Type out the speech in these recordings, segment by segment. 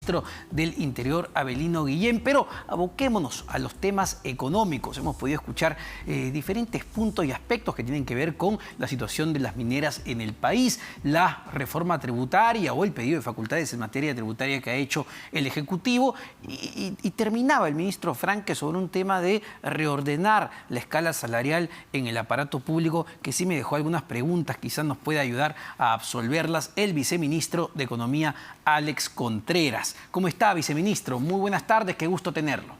Ministro del Interior, Avelino Guillén, pero aboquémonos a los temas económicos. Hemos podido escuchar diferentes puntos y aspectos que tienen que ver con la situación de las mineras en el país, la reforma tributaria o el pedido de facultades en materia tributaria que ha hecho el Ejecutivo y terminaba el ministro Franque sobre un tema de reordenar la escala salarial en el aparato público que sí me dejó algunas preguntas, quizás nos pueda ayudar a absolverlas el viceministro de Economía, Alex Contreras. ¿Cómo está, viceministro? Muy buenas tardes, qué gusto tenerlo.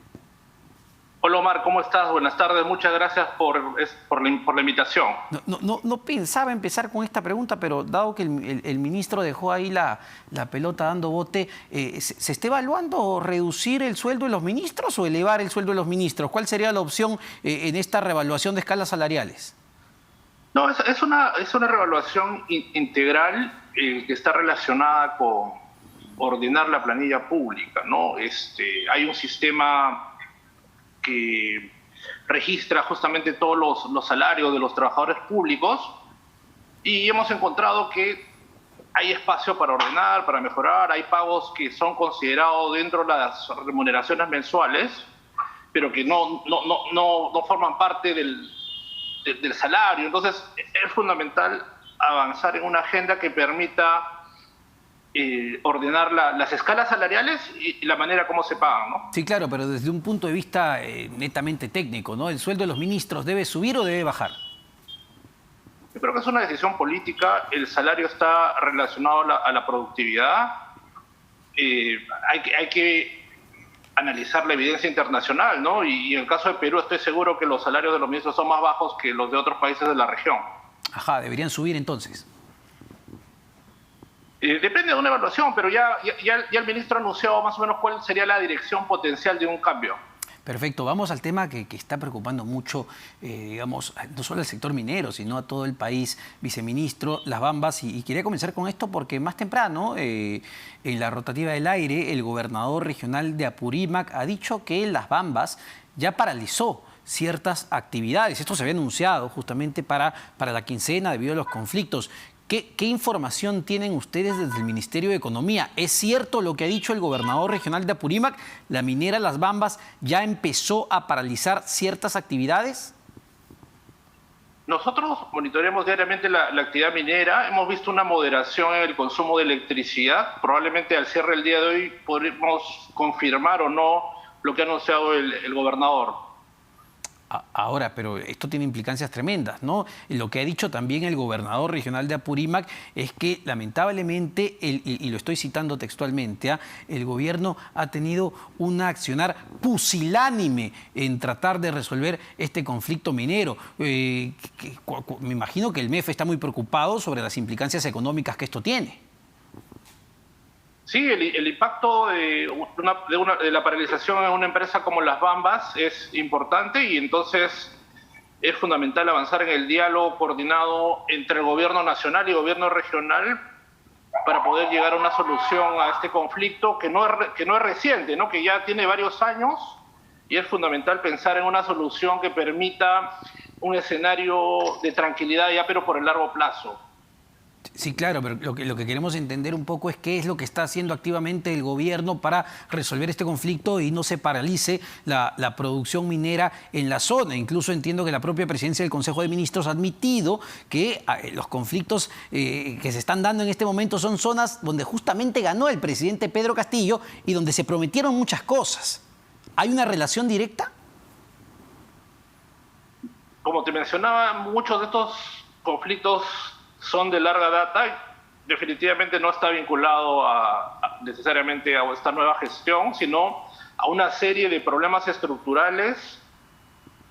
Hola Omar, ¿cómo estás? Buenas tardes, muchas gracias por la invitación. No pensaba empezar con esta pregunta, pero dado que el ministro dejó ahí la pelota dando bote, ¿se está evaluando reducir el sueldo de los ministros o elevar el sueldo de los ministros? ¿Cuál sería la opción en esta revaluación de escalas salariales? No, es una revaluación integral que está relacionada con ordenar la planilla pública, ¿no? Hay un sistema que registra justamente todos los salarios de los trabajadores públicos y hemos encontrado que hay espacio para ordenar, para mejorar, hay pagos que son considerados dentro de las remuneraciones mensuales, pero que no forman parte del salario. Entonces es fundamental avanzar en una agenda que permita ordenar las escalas salariales y la manera como se pagan, ¿no? Sí, claro, pero desde un punto de vista netamente técnico, ¿no? ¿El sueldo de los ministros debe subir o debe bajar? Yo creo que es una decisión política. El salario está relacionado a la productividad. Hay que analizar la evidencia internacional, ¿no? Y en el caso de Perú estoy seguro que los salarios de los ministros son más bajos que los de otros países de la región. Ajá, deberían subir entonces. Depende de una evaluación, pero ya el ministro ha anunciado más o menos cuál sería la dirección potencial de un cambio. Perfecto, vamos al tema que está preocupando mucho, digamos, no solo al sector minero, sino a todo el país, viceministro, las Bambas. Y quería comenzar con esto porque más temprano, en la rotativa del aire, el gobernador regional de Apurímac ha dicho que las Bambas ya paralizó ciertas actividades. Esto se había anunciado justamente para la quincena debido a los conflictos. ¿Qué información tienen ustedes desde el Ministerio de Economía? ¿Es cierto lo que ha dicho el gobernador regional de Apurímac? ¿La minera Las Bambas ya empezó a paralizar ciertas actividades? Nosotros monitoreamos diariamente la actividad minera. Hemos visto una moderación en el consumo de electricidad. Probablemente al cierre del día de hoy podremos confirmar o no lo que ha anunciado el gobernador. Ahora, pero esto tiene implicancias tremendas, ¿no? Lo que ha dicho también el gobernador regional de Apurímac es que lamentablemente, y lo estoy citando textualmente, el gobierno ha tenido un accionar pusilánime en tratar de resolver este conflicto minero. Me imagino que el MEF está muy preocupado sobre las implicancias económicas que esto tiene. Sí, el impacto de la paralización en una empresa como Las Bambas es importante y entonces es fundamental avanzar en el diálogo coordinado entre el gobierno nacional y el gobierno regional para poder llegar a una solución a este conflicto que no es reciente, ¿no? Que ya tiene varios años y es fundamental pensar en una solución que permita un escenario de tranquilidad ya, pero por el largo plazo. Sí, claro, pero lo que queremos entender un poco es qué es lo que está haciendo activamente el gobierno para resolver este conflicto y no se paralice la producción minera en la zona. Incluso entiendo que la propia presidencia del Consejo de Ministros ha admitido que los conflictos que se están dando en este momento son zonas donde justamente ganó el presidente Pedro Castillo y donde se prometieron muchas cosas. ¿Hay una relación directa? Como te mencionaba, muchos de estos conflictos son de larga data. Definitivamente no está vinculado necesariamente a esta nueva gestión, sino a una serie de problemas estructurales,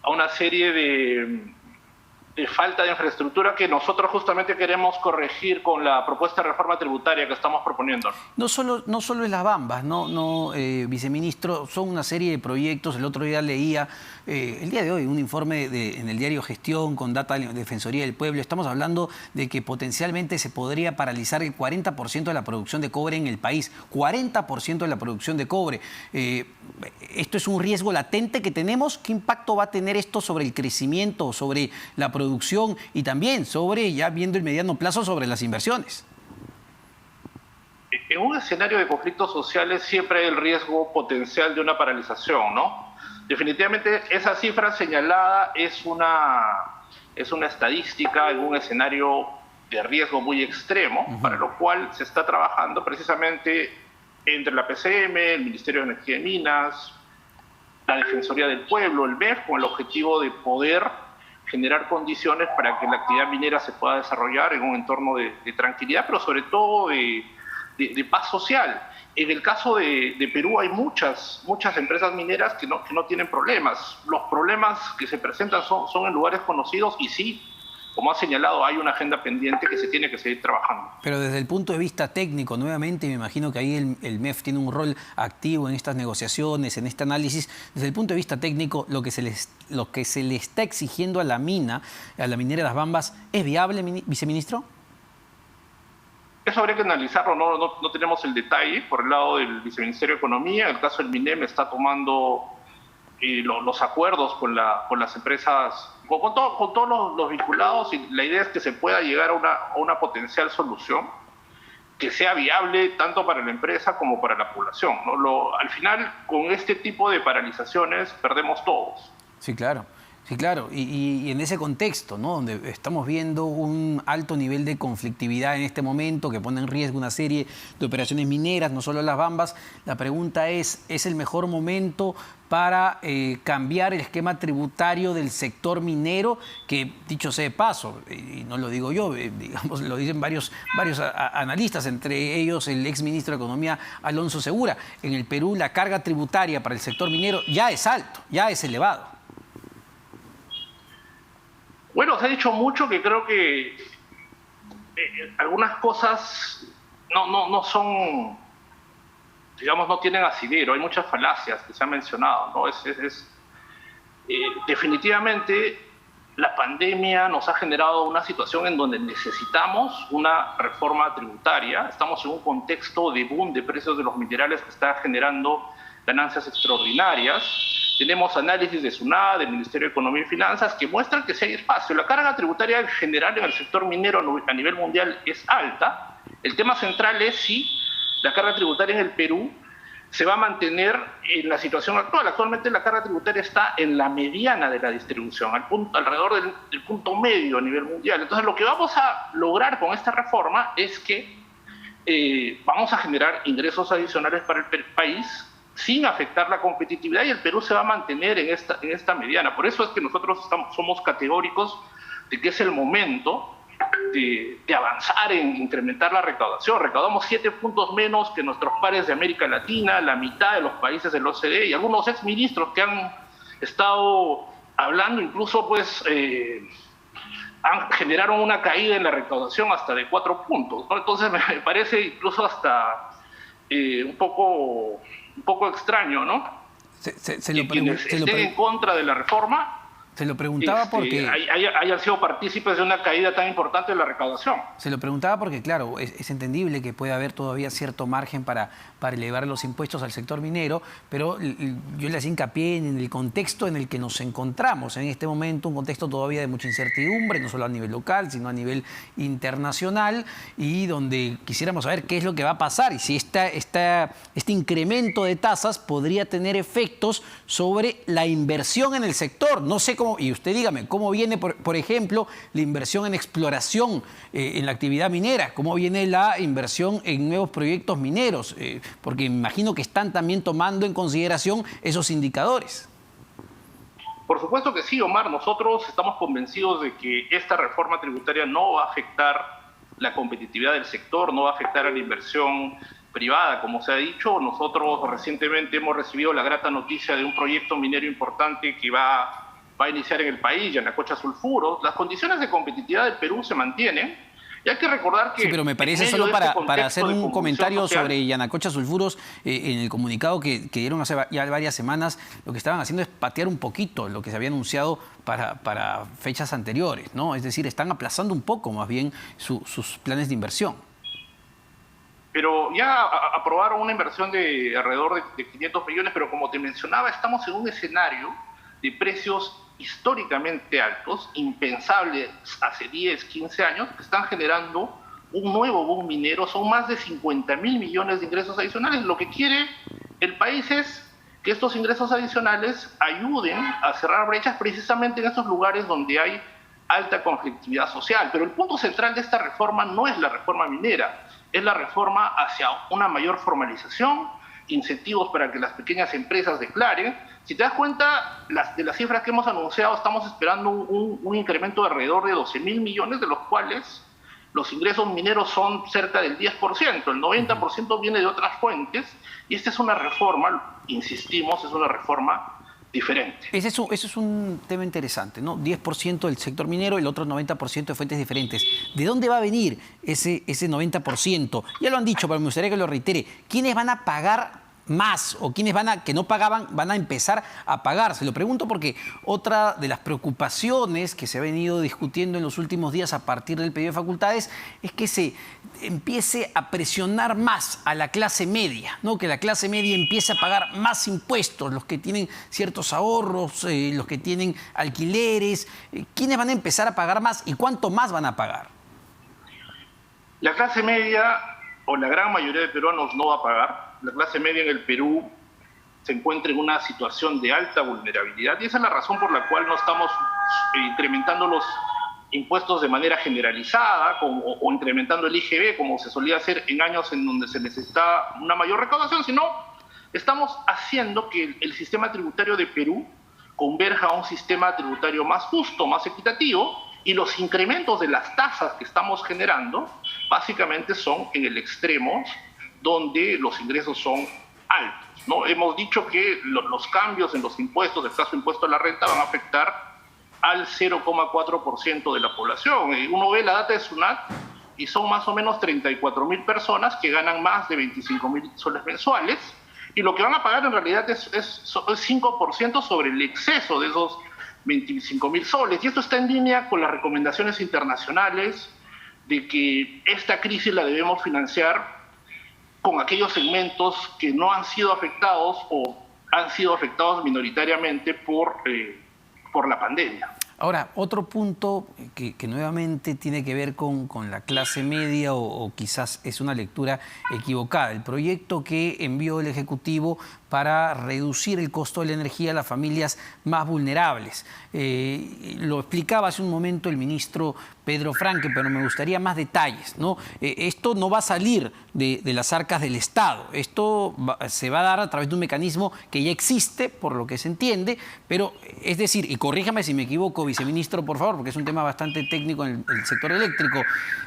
a una serie de falta de infraestructura que nosotros justamente queremos corregir con la propuesta de reforma tributaria que estamos proponiendo. No solo es Las Bambas, viceministro, son una serie de proyectos. El otro día leía, el día de hoy, un informe en el diario Gestión con data de la Defensoría del Pueblo. Estamos hablando de que potencialmente se podría paralizar el 40% de la producción de cobre en el país. 40% de la producción de cobre. ¿Esto es un riesgo latente que tenemos? ¿Qué impacto va a tener esto sobre el crecimiento, sobre la producción y también sobre, ya viendo el mediano plazo, sobre las inversiones? en un escenario de conflictos sociales siempre hay el riesgo potencial de una paralización, ¿no? Definitivamente esa cifra señalada es una estadística en un escenario de riesgo muy extremo, para lo cual se está trabajando precisamente entre la PCM, el Ministerio de Energía y Minas, la Defensoría del Pueblo, el MEF, con el objetivo de poder generar condiciones para que la actividad minera se pueda desarrollar en un entorno de tranquilidad, pero sobre todo de paz social. En el caso de Perú hay muchas empresas mineras que no tienen problemas. Los problemas que se presentan son en lugares conocidos y sí, como ha señalado, hay una agenda pendiente que se tiene que seguir trabajando. Pero desde el punto de vista técnico, nuevamente, me imagino que ahí el MEF tiene un rol activo en estas negociaciones, en este análisis. Desde el punto de vista técnico, lo que se le está exigiendo a la minera Las Bambas, ¿es viable, viceministro? Eso habría que analizarlo, no tenemos el detalle por el lado del Viceministerio de Economía. En el caso del MINEM está tomando los acuerdos con las empresas, con todos los vinculados, y la idea es que se pueda llegar a una potencial solución que sea viable tanto para la empresa como para la población, ¿no? Al final, con este tipo de paralizaciones perdemos todos. Sí, claro. Sí, claro, y en ese contexto, ¿no?, donde estamos viendo un alto nivel de conflictividad en este momento que pone en riesgo una serie de operaciones mineras, no solo Las Bambas, la pregunta ¿es el mejor momento para cambiar el esquema tributario del sector minero? Que, dicho sea de paso, y no lo digo yo, digamos, lo dicen varios analistas, entre ellos el exministro de Economía Alonso Segura, en el Perú la carga tributaria para el sector minero ya es alto, ya es elevado. Bueno, se ha dicho mucho que creo que algunas cosas no son, digamos, no tienen asidero. Hay muchas falacias que se han mencionado, ¿no? Definitivamente la pandemia nos ha generado una situación en donde necesitamos una reforma tributaria. Estamos en un contexto de boom de precios de los minerales que está generando ganancias extraordinarias. Tenemos análisis de SUNAT, del Ministerio de Economía y Finanzas, que muestran que sí hay espacio. La carga tributaria en general en el sector minero a nivel mundial es alta. El tema central es si la carga tributaria en el Perú se va a mantener en la situación actual. Actualmente la carga tributaria está en la mediana de la distribución, alrededor del punto medio a nivel mundial. Entonces, lo que vamos a lograr con esta reforma es que vamos a generar ingresos adicionales para el país, sin afectar la competitividad, y el Perú se va a mantener en esta mediana. Por eso es que nosotros somos categóricos de que es el momento de avanzar en incrementar la recaudación. Recaudamos 7 puntos menos que nuestros pares de América Latina, la mitad de los países del OCDE, y algunos exministros que han estado hablando incluso generaron una caída en la recaudación hasta de 4 puntos, ¿no? Entonces me parece incluso hasta un poco extraño, ¿no? Quienes estén en contra de la reforma se lo preguntaba porque hayan sido partícipes de una caída tan importante de la recaudación. Se lo preguntaba porque, claro, es entendible que pueda haber todavía cierto margen para elevar los impuestos al sector minero, pero yo le hacía hincapié en el contexto en el que nos encontramos en este momento, un contexto todavía de mucha incertidumbre, no solo a nivel local, sino a nivel internacional, y donde quisiéramos saber qué es lo que va a pasar y si este incremento de tasas podría tener efectos sobre la inversión en el sector. No sé cómo, y usted dígame, ¿cómo viene, por ejemplo, la inversión en exploración en la actividad minera? ¿Cómo viene la inversión en nuevos proyectos mineros? Porque me imagino que están también tomando en consideración esos indicadores. Por supuesto que sí, Omar. Nosotros estamos convencidos de que esta reforma tributaria no va a afectar la competitividad del sector, no va a afectar a la inversión privada, como se ha dicho. Nosotros recientemente hemos recibido la grata noticia de un proyecto minero importante que va a iniciar en el país, Yanacocha Sulfuros. Las condiciones de competitividad del Perú se mantienen. Y hay que recordar que... Sí, pero me parece, solo para hacer un comentario sobre Yanacocha Sulfuros, en el comunicado que dieron hace ya varias semanas, lo que estaban haciendo es patear un poquito lo que se había anunciado para fechas anteriores, ¿no? Es decir, están aplazando un poco más bien sus planes de inversión. Pero ya aprobaron una inversión de alrededor de 500 millones, pero como te mencionaba, estamos en un escenario de precios históricamente altos, impensables hace 10, 15 años, que están generando un nuevo boom minero, son más de 50.000 millones de ingresos adicionales. Lo que quiere el país es que estos ingresos adicionales ayuden a cerrar brechas precisamente en estos lugares donde hay alta conflictividad social. Pero el punto central de esta reforma no es la reforma minera, es la reforma hacia una mayor formalización, incentivos para que las pequeñas empresas declaren. Si te das cuenta, de las cifras que hemos anunciado, estamos esperando un incremento de alrededor de 12.000 millones, de los cuales los ingresos mineros son cerca del 10%, el 90% viene de otras fuentes, y esta es una reforma, insistimos, es una reforma diferente. Ese es un tema interesante, ¿no? 10% del sector minero, el otro 90% de fuentes diferentes. ¿De dónde va a venir ese 90%? Ya lo han dicho, pero me gustaría que lo reitere. ¿Quiénes van a pagar más o quienes que no pagaban van a empezar a pagar? Se lo pregunto porque otra de las preocupaciones que se ha venido discutiendo en los últimos días a partir del pedido de facultades es que se empiece a presionar más a la clase media, ¿no? Que la clase media empiece a pagar más impuestos, los que tienen ciertos ahorros, los que tienen alquileres. ¿Quiénes van a empezar a pagar más y cuánto más van a pagar? La clase media, o la gran mayoría de peruanos, no va a pagar. La clase media en el Perú se encuentra en una situación de alta vulnerabilidad y esa es la razón por la cual no estamos incrementando los impuestos de manera generalizada o incrementando el IGB como se solía hacer en años en donde se necesitaba una mayor recaudación, sino estamos haciendo que el sistema tributario de Perú converja a un sistema tributario más justo, más equitativo, y los incrementos de las tasas que estamos generando básicamente son en el extremo donde los ingresos son altos, ¿no? Hemos dicho que los cambios en los impuestos, el caso impuesto a la renta, van a afectar al 0,4% de la población. Uno ve la data de SUNAT y son más o menos 34.000 personas que ganan más de 25.000 soles mensuales, y lo que van a pagar en realidad es 5% sobre el exceso de esos 25.000 soles. Y esto está en línea con las recomendaciones internacionales de que esta crisis la debemos financiar con aquellos segmentos que no han sido afectados o han sido afectados minoritariamente por la pandemia. Ahora, otro punto que nuevamente tiene que ver con la clase media o quizás es una lectura equivocada. El proyecto que envió el Ejecutivo para reducir el costo de la energía a las familias más vulnerables. Lo explicaba hace un momento el ministro Pedro Franque, pero me gustaría más detalles, ¿no? Esto no va a salir de las arcas del Estado. Esto se va a dar a través de un mecanismo que ya existe, por lo que se entiende, pero es decir, y corríjame si me equivoco, viceministro, por favor, porque es un tema bastante técnico en el sector eléctrico,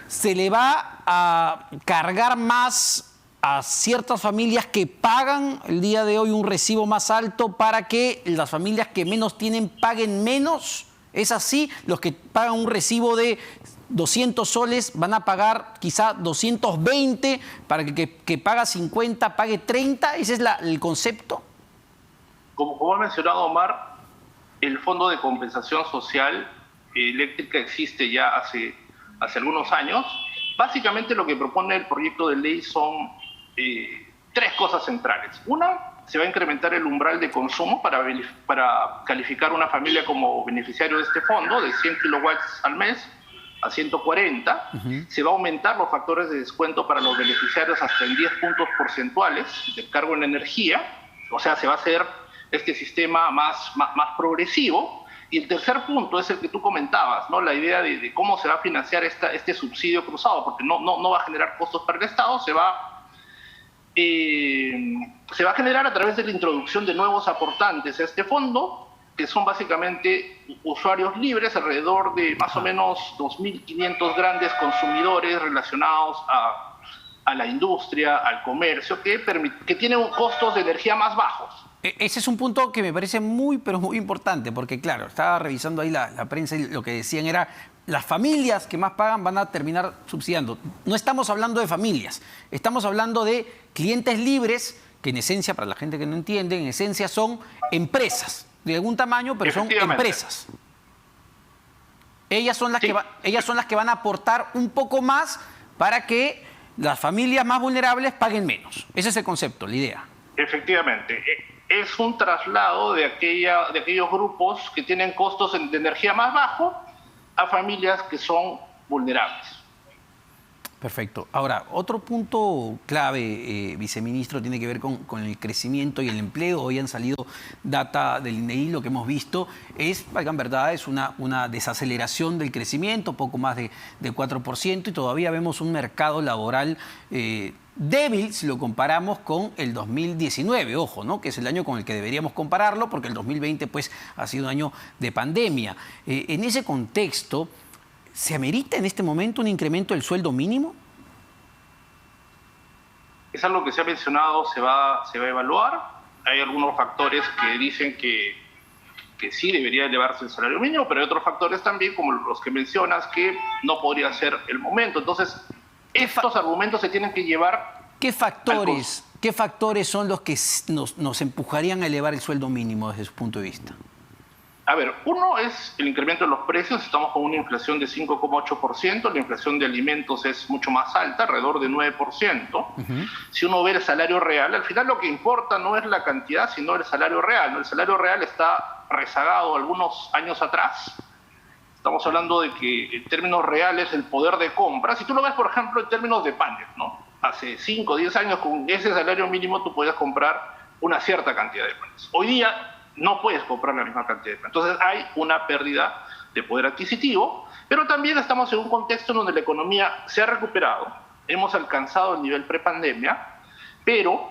se le va a cargar más a ciertas familias que pagan el día de hoy un recibo más alto para que las familias que menos tienen paguen menos. ¿Es así? Los que pagan un recibo de 200 soles van a pagar quizá 220 para que paga 50 pague 30. ¿Ese es el concepto? Como ha mencionado Omar, el Fondo de Compensación Social Eléctrica existe ya hace algunos años. Básicamente lo que propone el proyecto de ley son tres cosas centrales. Una, se va a incrementar el umbral de consumo para calificar una familia como beneficiario de este fondo de 100 kilowatts al mes a 140. Se va a aumentar los factores de descuento para los beneficiarios hasta en 10 puntos porcentuales de cargo en la energía. O sea, se va a hacer este sistema más progresivo. Y el tercer punto es el que tú comentabas, ¿no? La idea de cómo se va a financiar este subsidio cruzado, porque no va a generar costos para el Estado, se va a generar a través de la introducción de nuevos aportantes a este fondo, que son básicamente usuarios libres, alrededor de más o menos 2.500 grandes consumidores relacionados a la industria, al comercio, que tienen costos de energía más bajos. Ese es un punto que me parece muy, pero muy importante, porque claro, estaba revisando ahí la prensa y lo que decían era las familias que más pagan van a terminar subsidiando. No estamos hablando de familias, estamos hablando de clientes libres, que en esencia, para la gente que no entiende, en esencia son empresas de algún tamaño, pero son empresas. Ellas son las que van a aportar un poco más para que las familias más vulnerables paguen menos. Ese es el concepto, la idea. Efectivamente. Es un traslado de aquellos grupos que tienen costos de energía más bajos a familias que son vulnerables. Perfecto. Ahora, otro punto clave, viceministro, tiene que ver con el crecimiento y el empleo. Hoy han salido data del INEGI, lo que hemos visto es, en verdad, es una desaceleración del crecimiento, poco más de 4%, y todavía vemos un mercado laboral débil si lo comparamos con el 2019, ojo, ¿no? Que es el año con el que deberíamos compararlo, porque el 2020 pues, ha sido un año de pandemia. En ese contexto, ¿se amerita en este momento un incremento del sueldo mínimo? Es algo que se ha mencionado, se va a evaluar. Hay algunos factores que dicen que sí debería elevarse el salario mínimo, pero hay otros factores también, como los que mencionas, que no podría ser el momento. Entonces, estos argumentos se tienen que llevar... ¿Qué factores son los que nos empujarían a elevar el sueldo mínimo desde su punto de vista? A ver, uno es el incremento de los precios. Estamos con una inflación de 5,8%, la inflación de alimentos es mucho más alta, alrededor de 9%. Si uno ve el salario real, al final lo que importa no es la cantidad, sino el salario real, ¿no? El salario real está rezagado algunos años atrás. Estamos hablando de que en términos reales el poder de compra, si tú lo ves por ejemplo en términos de panes, ¿no? Hace 5 o 10 años con ese salario mínimo tú podías comprar una cierta cantidad de panes. Hoy día no puedes comprar la misma cantidad de pan. Entonces hay una pérdida de poder adquisitivo, pero también estamos en un contexto en donde la economía se ha recuperado, hemos alcanzado el nivel prepandemia, pero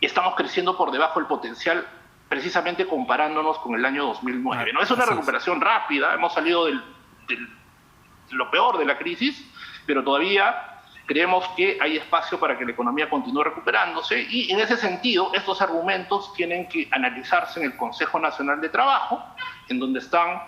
estamos creciendo por debajo del potencial precisamente comparándonos con el año 2009. No es una recuperación rápida, hemos salido de lo peor de la crisis, pero todavía creemos que hay espacio para que la economía continúe recuperándose y en ese sentido estos argumentos tienen que analizarse en el Consejo Nacional de Trabajo, en donde están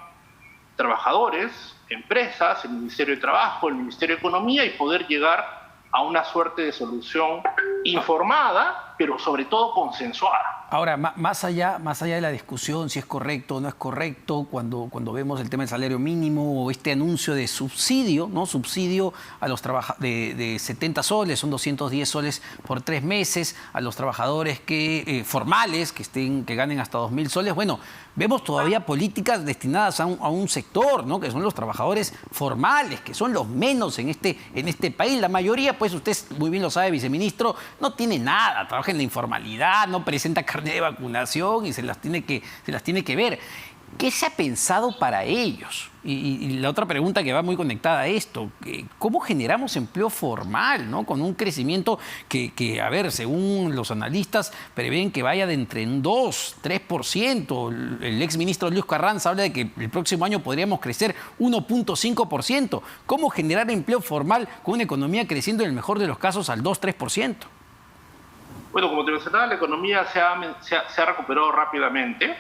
trabajadores, empresas, el Ministerio de Trabajo, el Ministerio de Economía y poder llegar a una suerte de solución informada, pero sobre todo consensuada. Ahora, más allá de la discusión si es correcto o no es correcto, cuando vemos el tema del salario mínimo o este anuncio de subsidio, ¿no? Subsidio a los trabajadores de 70 soles, son 210 soles por 3 meses, a los trabajadores formales que ganen hasta 2.000 soles. Bueno, vemos todavía políticas destinadas a un sector, ¿no? Que son los trabajadores formales, que son los menos en este país. La mayoría, pues usted muy bien lo sabe, viceministro, no tiene nada, trabaja en la informalidad, no presenta carnet de vacunación y se las tiene que ver. ¿Qué se ha pensado para ellos? Y la otra pregunta que va muy conectada a esto, ¿cómo generamos empleo formal, ¿no? Con un crecimiento que, a ver, según los analistas, prevén que vaya de entre un 2, 3%. El exministro Luis Carranza habla de que el próximo año podríamos crecer 1.5%. ¿Cómo generar empleo formal con una economía creciendo en el mejor de los casos al 2, 3%? Bueno, como te mencionaba, la economía se ha recuperado rápidamente.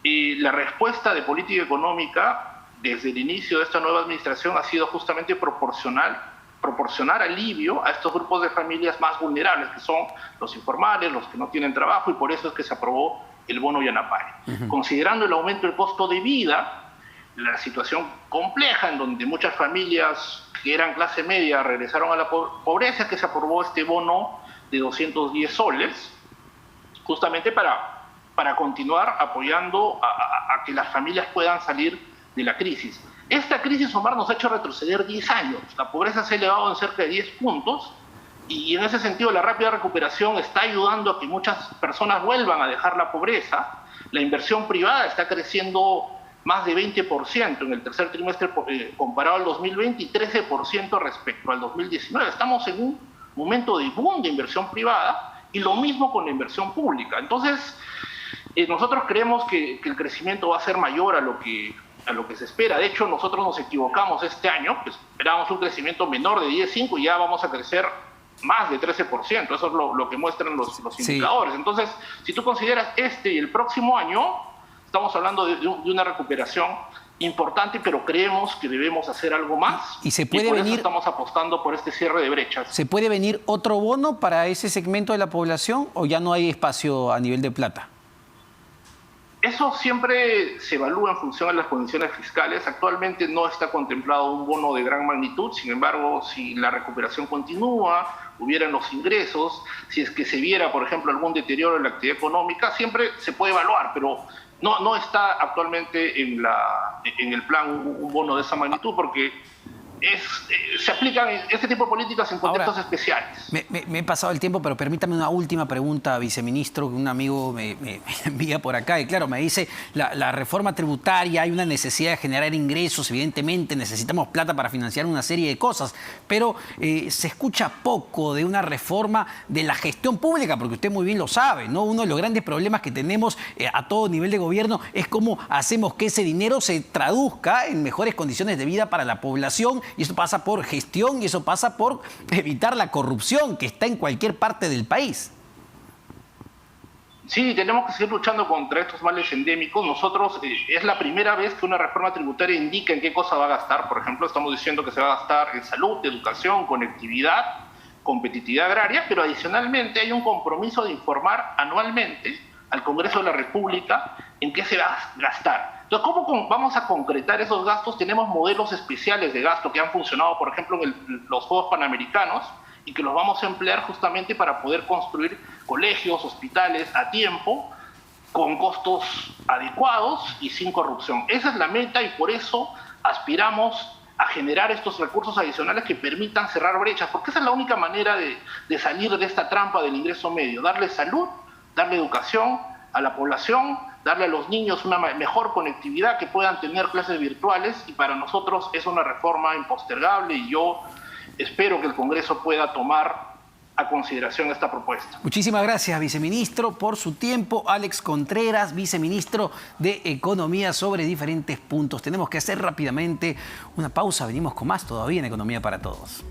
Y la respuesta de política económica desde el inicio de esta nueva administración ha sido justamente proporcionar alivio a estos grupos de familias más vulnerables, que son los informales, los que no tienen trabajo, y por eso es que se aprobó el bono Yanapay. Considerando el aumento del costo de vida, la situación compleja en donde muchas familias que eran clase media regresaron a la pobreza, que se aprobó este bono de 210 soles, justamente para continuar apoyando a que las familias puedan salir de la crisis. Esta crisis, Omar, nos ha hecho retroceder 10 años. La pobreza se ha elevado en cerca de 10 puntos y en ese sentido la rápida recuperación está ayudando a que muchas personas vuelvan a dejar la pobreza. La inversión privada está creciendo más de 20% en el tercer trimestre comparado al 2020 y 13% respecto al 2019. Estamos en un momento de boom de inversión privada y lo mismo con la inversión pública. Entonces, nosotros creemos que el crecimiento va a ser mayor a lo que se espera. De hecho, nosotros nos equivocamos este año, pues esperábamos un crecimiento menor de 10,5 y ya vamos a crecer más de 13%. Eso es lo que muestran los indicadores. Entonces, si tú consideras este y el próximo año, estamos hablando de una recuperación importante, pero creemos que debemos hacer algo más. ¿Y se puede por eso estamos apostando por este cierre de brechas. ¿Se puede venir otro bono para ese segmento de la población o ya no hay espacio a nivel de plata? Eso siempre se evalúa en función de las condiciones fiscales. Actualmente no está contemplado un bono de gran magnitud, sin embargo, si la recuperación continúa, hubieran los ingresos, si es que se viera, por ejemplo, algún deterioro en la actividad económica, siempre se puede evaluar, pero no está actualmente en el plan un bono de esa magnitud, porque se aplican este tipo de políticas en contextos especiales. Me he pasado el tiempo, pero permítame una última pregunta, viceministro, que un amigo me envía por acá. Y claro, me dice, la reforma tributaria, hay una necesidad de generar ingresos, evidentemente necesitamos plata para financiar una serie de cosas, pero se escucha poco de una reforma de la gestión pública, porque usted muy bien lo sabe, ¿no? Uno de los grandes problemas que tenemos a todo nivel de gobierno es cómo hacemos que ese dinero se traduzca en mejores condiciones de vida para la población. Y eso pasa por gestión y eso pasa por evitar la corrupción que está en cualquier parte del país. Sí, tenemos que seguir luchando contra estos males endémicos. Nosotros, es la primera vez que una reforma tributaria indica en qué cosa va a gastar. Por ejemplo, estamos diciendo que se va a gastar en salud, educación, conectividad, competitividad agraria, pero adicionalmente hay un compromiso de informar anualmente al Congreso de la República en qué se va a gastar. Entonces, ¿cómo vamos a concretar esos gastos? Tenemos modelos especiales de gasto que han funcionado, por ejemplo, en los Juegos Panamericanos, y que los vamos a emplear justamente para poder construir colegios, hospitales a tiempo, con costos adecuados y sin corrupción. Esa es la meta y por eso aspiramos a generar estos recursos adicionales que permitan cerrar brechas, porque esa es la única manera de salir de esta trampa del ingreso medio, darle salud, darle educación a la población, darle a los niños una mejor conectividad, que puedan tener clases virtuales, y para nosotros es una reforma impostergable y yo espero que el Congreso pueda tomar a consideración esta propuesta. Muchísimas gracias, viceministro, por su tiempo. Alex Contreras, viceministro de Economía, sobre diferentes puntos. Tenemos que hacer rápidamente una pausa. Venimos con más todavía en Economía para Todos.